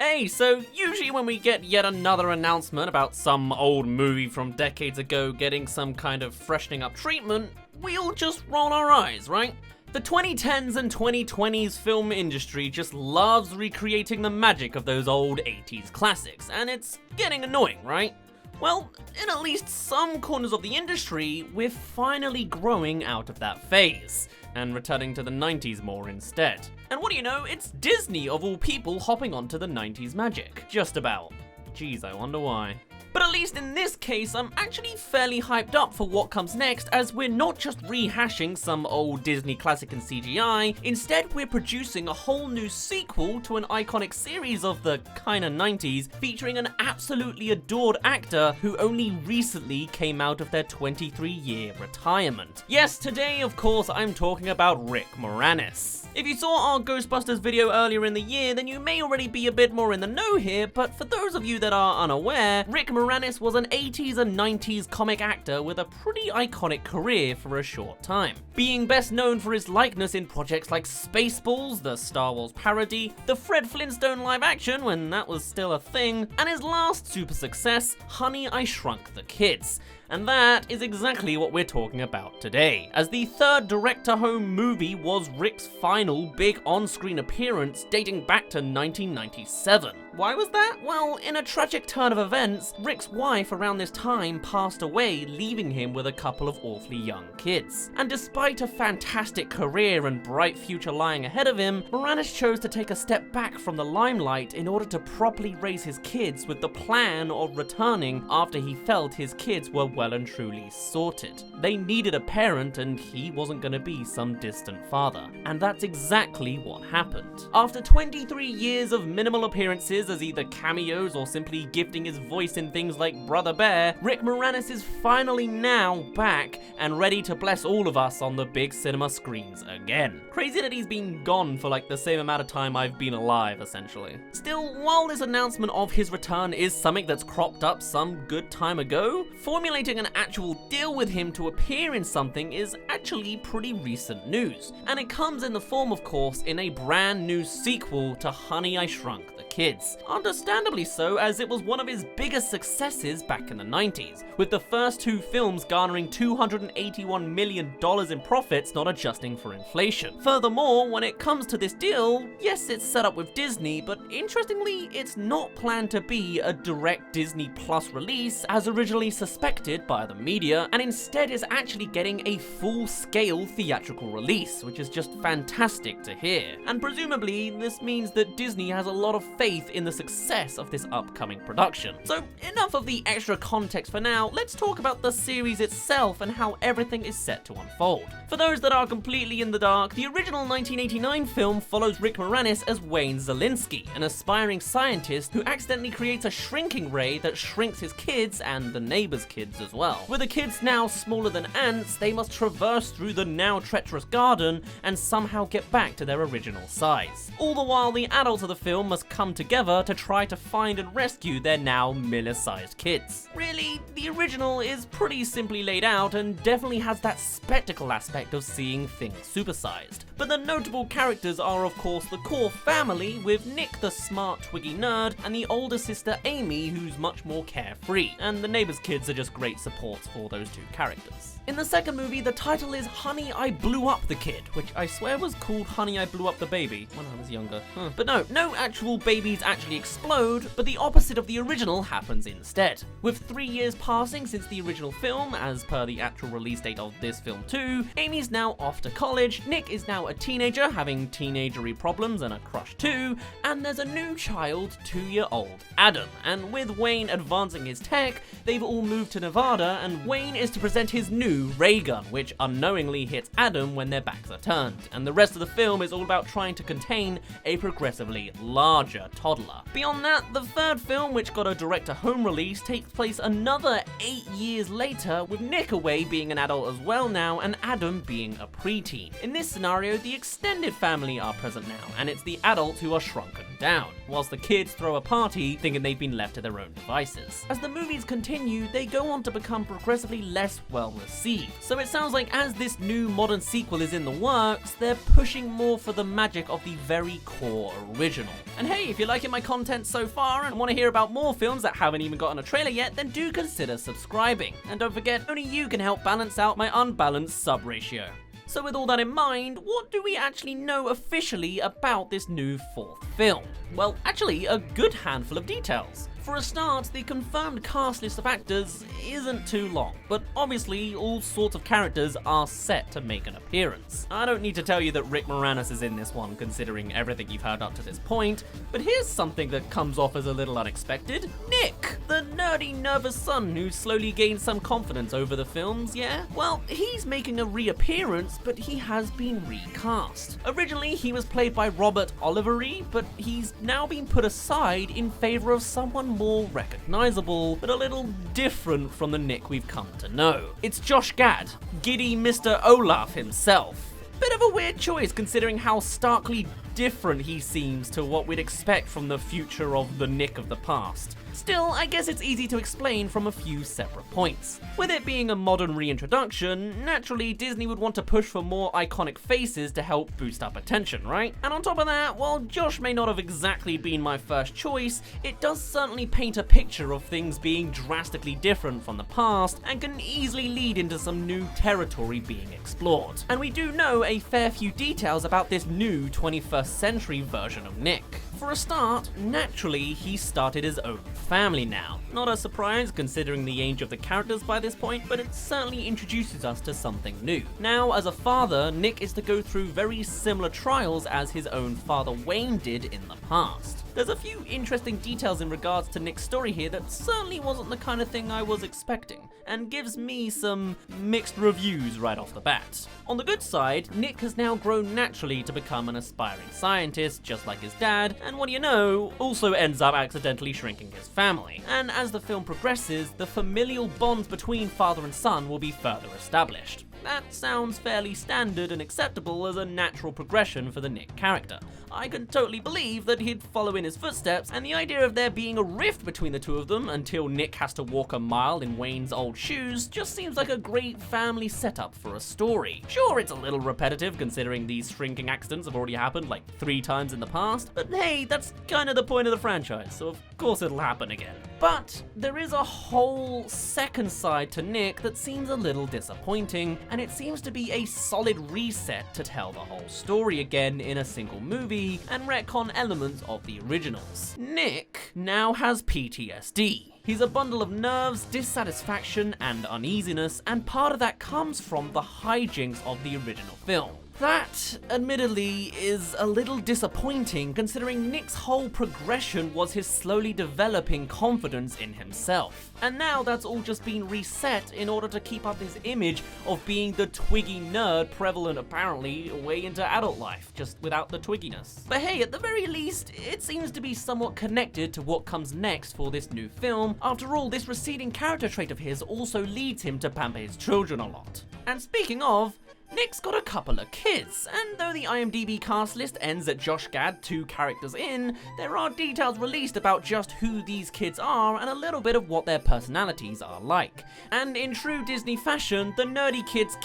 Hey, so usually when we get yet another announcement about some old movie from decades ago getting some kind of freshening up treatment, we'll just roll our eyes, right? The 2010s and 2020s film industry just loves recreating the magic of those old 80s classics, and it's getting annoying, right? Well, in at least some corners of the industry, we're finally growing out of that phase and returning to the 90s more instead. And what do you know, it's Disney of all people hopping onto the 90s magic. Just about. Geez, I wonder why. But at least in this case, I'm actually fairly hyped up for what comes next, as we're not just rehashing some old Disney classic in CGI, instead we're producing a whole new sequel to an iconic series of the kinda 90s, featuring an absolutely adored actor who only recently came out of their 23-year retirement. Yes, today of course I'm talking about Rick Moranis. If you saw our Ghostbusters video earlier in the year, then you may already be a bit more in the know here, but for those of you that are unaware, Rick Moranis was an 80s and 90s comic actor with a pretty iconic career for a short time, being best known for his likeness in projects like Spaceballs, the Star Wars parody, the Fred Flintstone live action when that was still a thing, and his last super success, Honey, I Shrunk the Kids. And that is exactly what we're talking about today, as the third direct-to-home movie was Rick's final big on-screen appearance dating back to 1997. Why was that? Well, in a tragic turn of events, Rick's wife around this time passed away, leaving him with a couple of awfully young kids. And despite a fantastic career and bright future lying ahead of him, Moranis chose to take a step back from the limelight in order to properly raise his kids, with the plan of returning after he felt his kids were well and truly sorted. They needed a parent, and he wasn't gonna be some distant father. And that's exactly what happened. After 23 years of minimal appearances as either cameos or simply gifting his voice in things like Brother Bear, Rick Moranis is finally now back and ready to bless all of us on the big cinema screens again. Crazy that he's been gone for like the same amount of time I've been alive, essentially. Still, while this announcement of his return is something that's cropped up some good time ago, formulating an actual deal with him to appear in something is actually pretty recent news. And it comes in the form, of course, in a brand new sequel to Honey, I Shrunk the Kids. Understandably so, as it was one of his biggest successes back in the 90s, with the first two films garnering $281 million in profits, not adjusting for inflation. Furthermore, when it comes to this deal, yes, it's set up with Disney, but interestingly, it's not planned to be a direct Disney Plus release as originally suspected by the media, and instead is actually getting a full-scale theatrical release, which is just fantastic to hear. And presumably, this means that Disney has a lot of faith in the success of this upcoming production. So enough of the extra context for now, let's talk about the series itself and how everything is set to unfold. For those that are completely in the dark, the original 1989 film follows Rick Moranis as Wayne Zelinsky, an aspiring scientist who accidentally creates a shrinking ray that shrinks his kids and the neighbor's kids as well. With the kids now smaller than ants, they must traverse through the now treacherous garden and somehow get back to their original size. All the while, the adults of the film must come together to try to find and rescue their now Miller-sized kids. Really, the original is pretty simply laid out and definitely has that spectacle aspect of seeing things supersized. But the notable characters are of course the core family, with Nick the smart twiggy nerd and the older sister Amy, who's much more carefree, and the neighbor's kids are just great supports for those two characters. In the second movie, the title is Honey, I Blew Up the Kid, which I swear was called Honey, I Blew Up the Baby when I was younger. But no actual babies actually explode, but the opposite of the original happens instead. With 3 years passing since the original film, as per the actual release date of this film too, Amy's now off to college, Nick is now a teenager having teenagery problems and a crush too, and there's a new child, 2-year-old Adam. And with Wayne advancing his tech, they've all moved to Nevada, and Wayne is to present his new ray gun, which unknowingly hits Adam when their backs are turned, and the rest of the film is all about trying to contain a progressively larger toddler. Beyond that, the third film, which got a direct-to-home release, takes place another 8 years later, with Nick away being an adult as well now, and Adam being a preteen. In this scenario, the extended family are present now, and it's the adults who are shrunken down, whilst the kids throw a party thinking they've been left to their own devices. As the movies continue, they go on to become progressively less well received, received. So it sounds like as this new modern sequel is in the works, they're pushing more for the magic of the very core original. And hey, if you're liking my content so far and want to hear about more films that haven't even gotten a trailer yet, then do consider subscribing. And don't forget, only you can help balance out my unbalanced sub ratio. So with all that in mind, what do we actually know officially about this new fourth film? Well, actually, a good handful of details. For a start, the confirmed cast list of actors isn't too long, but obviously all sorts of characters are set to make an appearance. I don't need to tell you that Rick Moranis is in this one, considering everything you've heard up to this point, but here's something that comes off as a little unexpected. Nick, the nerdy, nervous son who slowly gained some confidence over the films, yeah? Well, he's making a reappearance, but he has been recast. Originally, he was played by Robert Olivery, but he's now been put aside in favor of someone more recognizable, but a little different from the Nick we've come to know. It's Josh Gad, giddy Mr. Olaf himself. Bit of a weird choice considering how starkly different he seems to what we'd expect from the future of the Nick of the past. Still, I guess it's easy to explain from a few separate points. With it being a modern reintroduction, naturally Disney would want to push for more iconic faces to help boost up attention, right? And on top of that, while Josh may not have exactly been my first choice, it does certainly paint a picture of things being drastically different from the past and can easily lead into some new territory being explored. And we do know a fair few details about this new 21st century version of Nick. For a start, naturally, he started his own family now. Not a surprise considering the age of the characters by this point, but it certainly introduces us to something new. Now, as a father, Nick is to go through very similar trials as his own father Wayne did in the past. There's a few interesting details in regards to Nick's story here that certainly wasn't the kind of thing I was expecting, and gives me some mixed reviews right off the bat. On the good side, Nick has now grown naturally to become an aspiring scientist, just like his dad, and what do you know, also ends up accidentally shrinking his family. And as the film progresses, the familial bonds between father and son will be further established. That sounds fairly standard and acceptable as a natural progression for the Nick character. I can totally believe that he'd follow in his footsteps, and the idea of there being a rift between the two of them until Nick has to walk a mile in Wayne's old shoes just seems like a great family setup for a story. Sure, it's a little repetitive considering these shrinking accidents have already happened like 3 times in the past, but hey, that's kind of the point of the franchise, so of course it'll happen again. But there is a whole second side to Nick that seems a little disappointing, and it seems to be a solid reset to tell the whole story again in a single movie and retcon elements of the originals. Nick now has PTSD. He's a bundle of nerves, dissatisfaction, and uneasiness, and part of that comes from the hijinks of the original film. That, admittedly, is a little disappointing considering Nick's whole progression was his slowly developing confidence in himself. And now that's all just been reset in order to keep up his image of being the twiggy nerd prevalent apparently way into adult life, just without the twigginess. But hey, at the very least, it seems to be somewhat connected to what comes next for this new film. After all, this receding character trait of his also leads him to pamper his children a lot. And speaking of, Nick's got a couple of kids, and though the IMDb cast list ends at Josh Gad 2 characters in, there are details released about just who these kids are and a little bit of what their personalities are like. And in true Disney fashion, the nerdy kids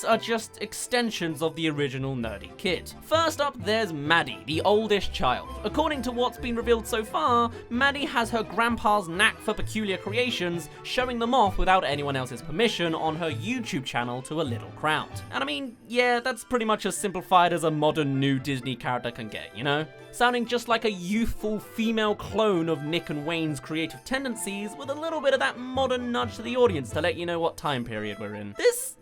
are just extensions of the original nerdy kid. First up, there's Maddie, the oldest child. According to what's been revealed so far, Maddie has her grandpa's knack for peculiar creations, showing them off without anyone else's permission on her YouTube channel to a little crowd. And I mean, yeah, that's pretty much as simplified as a modern new Disney character can get, you know? Sounding just like a youthful female clone of Nick and Wayne's creative tendencies with a little bit of that modern nudge to the audience to let you know what time period we're in. This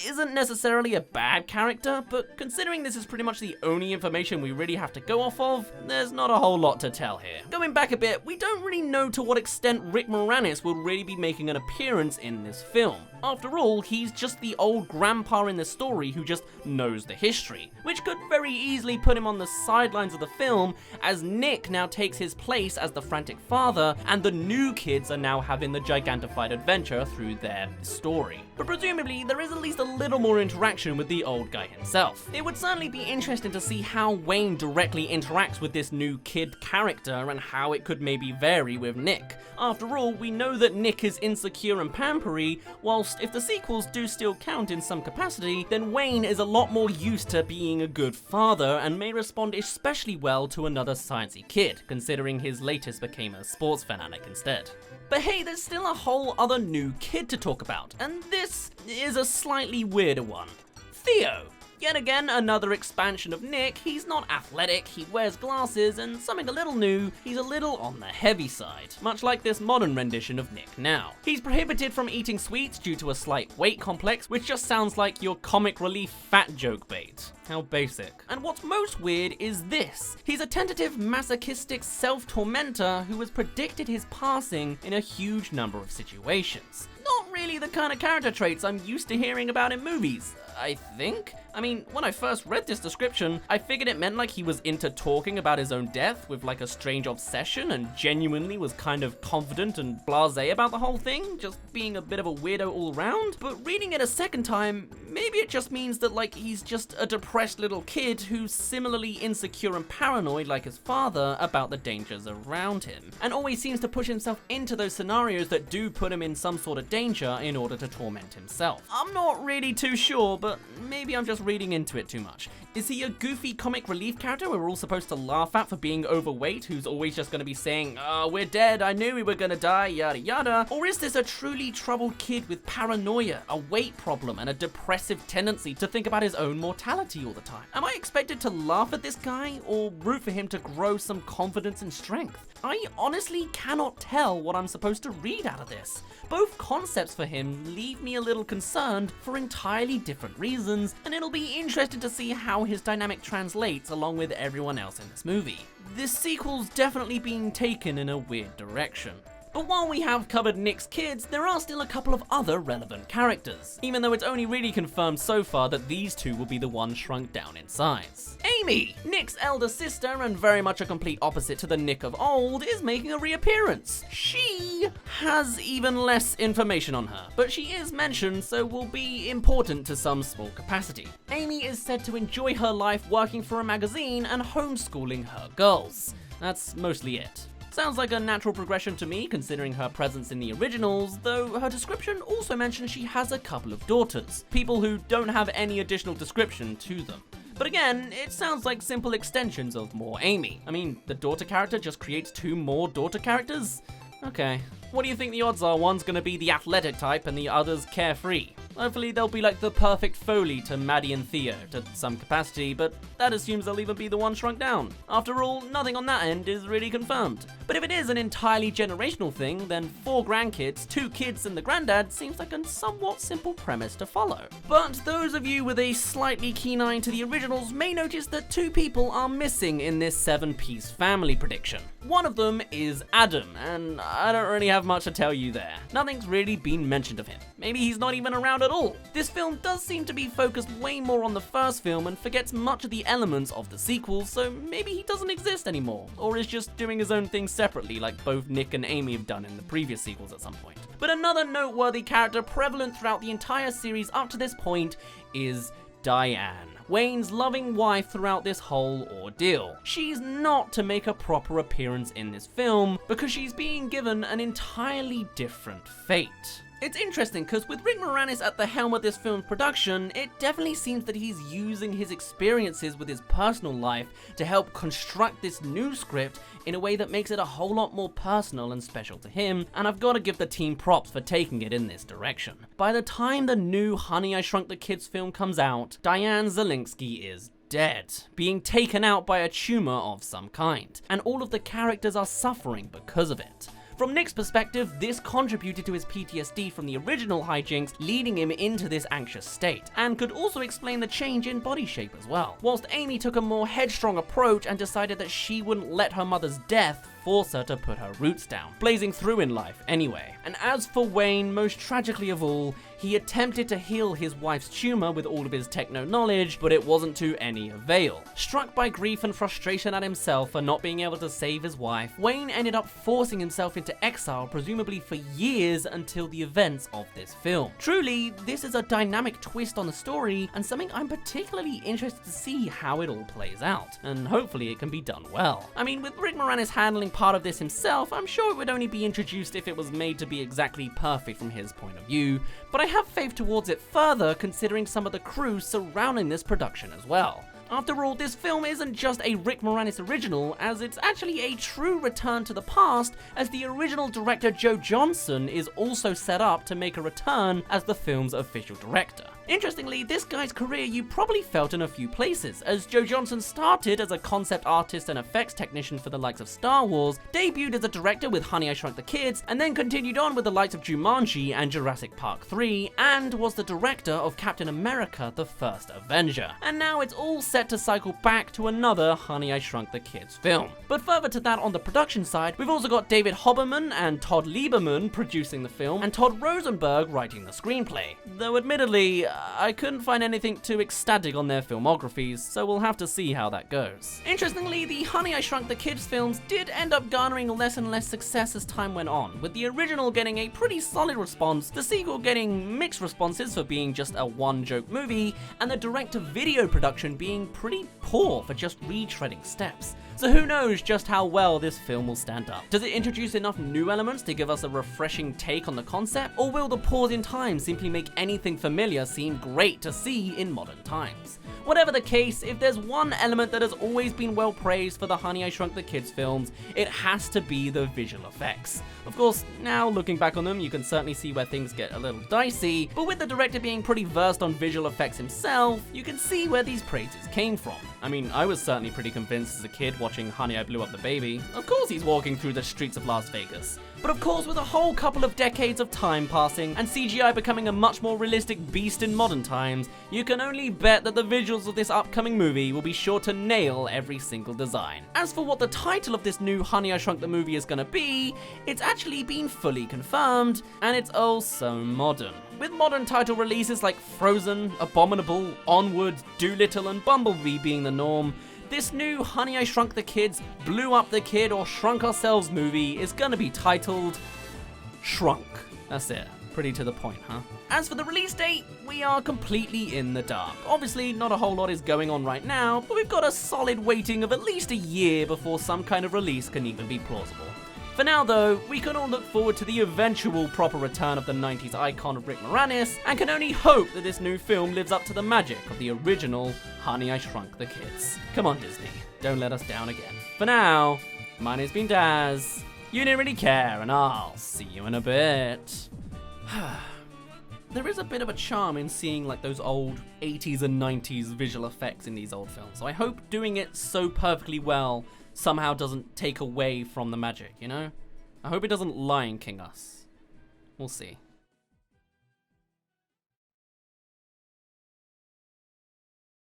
isn't necessarily a bad character, but considering this is pretty much the only information we really have to go off of, there's not a whole lot to tell here. Going back a bit, we don't really know to what extent Rick Moranis will really be making an appearance in this film. After all, he's just the old grandpa in the story who just knows the history, which could very easily put him on the sidelines of the film as Nick now takes his place as the frantic father and the new kids are now having the gigantified adventure through their story. But presumably, there is at least a little more interaction with the old guy himself. It would certainly be interesting to see how Wayne directly interacts with this new kid character and how it could maybe vary with Nick. After all, we know that Nick is insecure and pampery, whilst if the sequels do still count in some capacity, then Wayne is a lot more used to being a good father and may respond especially well to another sciencey kid, considering his latest became a sports fanatic instead. But hey, there's still a whole other new kid to talk about, and this is a slightly weirder one. Theo. Yet again, another expansion of Nick. He's not athletic, he wears glasses, and something a little new, he's a little on the heavy side, much like this modern rendition of Nick now. He's prohibited from eating sweets due to a slight weight complex, which just sounds like your comic relief fat joke bait. How basic. And what's most weird is this. He's a tentative masochistic self-tormentor who has predicted his passing in a huge number of situations. Not really the kind of character traits I'm used to hearing about in movies, I think? I mean, when I first read this description, I figured it meant like he was into talking about his own death with like a strange obsession and genuinely was kind of confident and blasé about the whole thing, just being a bit of a weirdo all around. But reading it a second time, maybe it just means that like he's just a depressed little kid who's similarly insecure and paranoid like his father about the dangers around him, and always seems to push himself into those scenarios that do put him in some sort of danger in order to torment himself. I'm not really too sure, but maybe I'm just reading into it too much. Is he a goofy comic relief character we're all supposed to laugh at for being overweight, who's always just going to be saying, we're dead, I knew we were going to die, yada yada? Or is this a truly troubled kid with paranoia, a weight problem, and a depressive tendency to think about his own mortality all the time? Am I expected to laugh at this guy or root for him to grow some confidence and strength? I honestly cannot tell what I'm supposed to read out of this. Both concepts for him leave me a little concerned for entirely different reasons, and it'll be interesting to see how his dynamic translates along with everyone else in this movie. This sequel's definitely being taken in a weird direction. But while we have covered Nick's kids, there are still a couple of other relevant characters, even though it's only really confirmed so far that these two will be the ones shrunk down in size. Amy, Nick's elder sister and very much a complete opposite to the Nick of old, is making a reappearance. She has even less information on her, but she is mentioned, so will be important to some small capacity. Amy is said to enjoy her life working for a magazine and homeschooling her girls. That's mostly it. Sounds like a natural progression to me, considering her presence in the originals, though her description also mentions she has a couple of daughters, people who don't have any additional description to them. But again, it sounds like simple extensions of more Amy. I mean, the daughter character just creates two more daughter characters? Okay. What do you think the odds are one's gonna be the athletic type and the other's carefree? Hopefully they'll be like the perfect Foley to Maddie and Theo to some capacity, but that assumes they'll even be the one shrunk down. After all, nothing on that end is really confirmed. But if it is an entirely generational thing, then 4 grandkids, 2 kids and the granddad seems like a somewhat simple premise to follow. But those of you with a slightly keen eye to the originals may notice that 2 people are missing in this 7-piece family prediction. One of them is Adam, and I don't really have much to tell you there. Nothing's really been mentioned of him. Maybe he's not even around at all. This film does seem to be focused way more on the first film and forgets much of the elements of the sequels, so maybe he doesn't exist anymore, or is just doing his own thing separately like both Nick and Amy have done in the previous sequels at some point. But another noteworthy character prevalent throughout the entire series up to this point is Diane, Wayne's loving wife throughout this whole ordeal. She's not to make a proper appearance in this film because she's being given an entirely different fate. It's interesting because with Rick Moranis at the helm of this film's production, it definitely seems that he's using his experiences with his personal life to help construct this new script in a way that makes it a whole lot more personal and special to him, and I've got to give the team props for taking it in this direction. By the time the new Honey, I Shrunk the Kids film comes out, Diane Zelinsky is dead, being taken out by a tumor of some kind, and all of the characters are suffering because of it. From Nick's perspective, this contributed to his PTSD from the original hijinks, leading him into this anxious state, and could also explain the change in body shape as well. Whilst Amy took a more headstrong approach and decided that she wouldn't let her mother's death force her to put her roots down, blazing through in life anyway. And as for Wayne, most tragically of all, he attempted to heal his wife's tumor with all of his techno knowledge, but it wasn't to any avail. Struck by grief and frustration at himself for not being able to save his wife, Wayne ended up forcing himself into exile, presumably for years until the events of this film. Truly, this is a dynamic twist on the story, and something I'm particularly interested to see how it all plays out, and hopefully it can be done well. I mean, with Rick Moranis handling part of this himself, I'm sure it would only be introduced if it was made to be exactly perfect from his point of view, but I have faith towards it further considering some of the crew surrounding this production as well. After all, this film isn't just a Rick Moranis original, as it's actually a true return to the past, as the original director Joe Johnston is also set up to make a return as the film's official director. Interestingly, this guy's career you probably felt in a few places, as Joe Johnston started as a concept artist and effects technician for the likes of Star Wars, debuted as a director with Honey, I Shrunk the Kids, and then continued on with the likes of Jumanji and Jurassic Park 3, and was the director of Captain America: The First Avenger. And now it's all set to cycle back to another Honey, I Shrunk the Kids film. But further to that on the production side, we've also got David Hoberman and Todd Lieberman producing the film, and Todd Rosenberg writing the screenplay. Though admittedly, I couldn't find anything too ecstatic on their filmographies, so we'll have to see how that goes. Interestingly, the Honey, I Shrunk the Kids films did end up garnering less and less success as time went on, with the original getting a pretty solid response, the sequel getting mixed responses for being just a one-joke movie, and the direct-to-video production being pretty poor for just retreading steps. So who knows just how well this film will stand up. Does it introduce enough new elements to give us a refreshing take on the concept, or will the pause in time simply make anything familiar seem great to see in modern times? Whatever the case, if there's one element that has always been well praised for the Honey, I Shrunk the Kids films, it has to be the visual effects. Of course, now looking back on them, you can certainly see where things get a little dicey, but with the director being pretty versed on visual effects himself, you can see where these praises came from. I mean, I was certainly pretty convinced as a kid watching Honey, I Blew Up the Baby. Of course he's walking through the streets of Las Vegas. But of course, with a whole couple of decades of time passing and CGI becoming a much more realistic beast in modern times, you can only bet that the visuals of this upcoming movie will be sure to nail every single design. As for what the title of this new Honey, I Shrunk the Movie is gonna be, it's actually been fully confirmed, and it's oh so modern. With modern title releases like Frozen, Abominable, Onward, Dolittle, and Bumblebee being the norm, this new Honey, I Shrunk the Kids, Blew Up the Kid, or Shrunk Ourselves movie is gonna be titled Shrunk. That's it. Pretty to the point, huh? As for the release date, we are completely in the dark. Obviously, not a whole lot is going on right now, but we've got a solid waiting of at least a year before some kind of release can even be plausible. For now though, we can all look forward to the eventual proper return of the 90s icon of Rick Moranis, and can only hope that this new film lives up to the magic of the original Honey, I Shrunk the Kids. Come on Disney, don't let us down again. For now, my name's been Dazz, you didn't really care, and I'll see you in a bit. There is a bit of a charm in seeing like those old 80s and 90s visual effects in these old films, so I hope doing it so perfectly well somehow doesn't take away from the magic, you know? I hope it doesn't Lion King us. We'll see.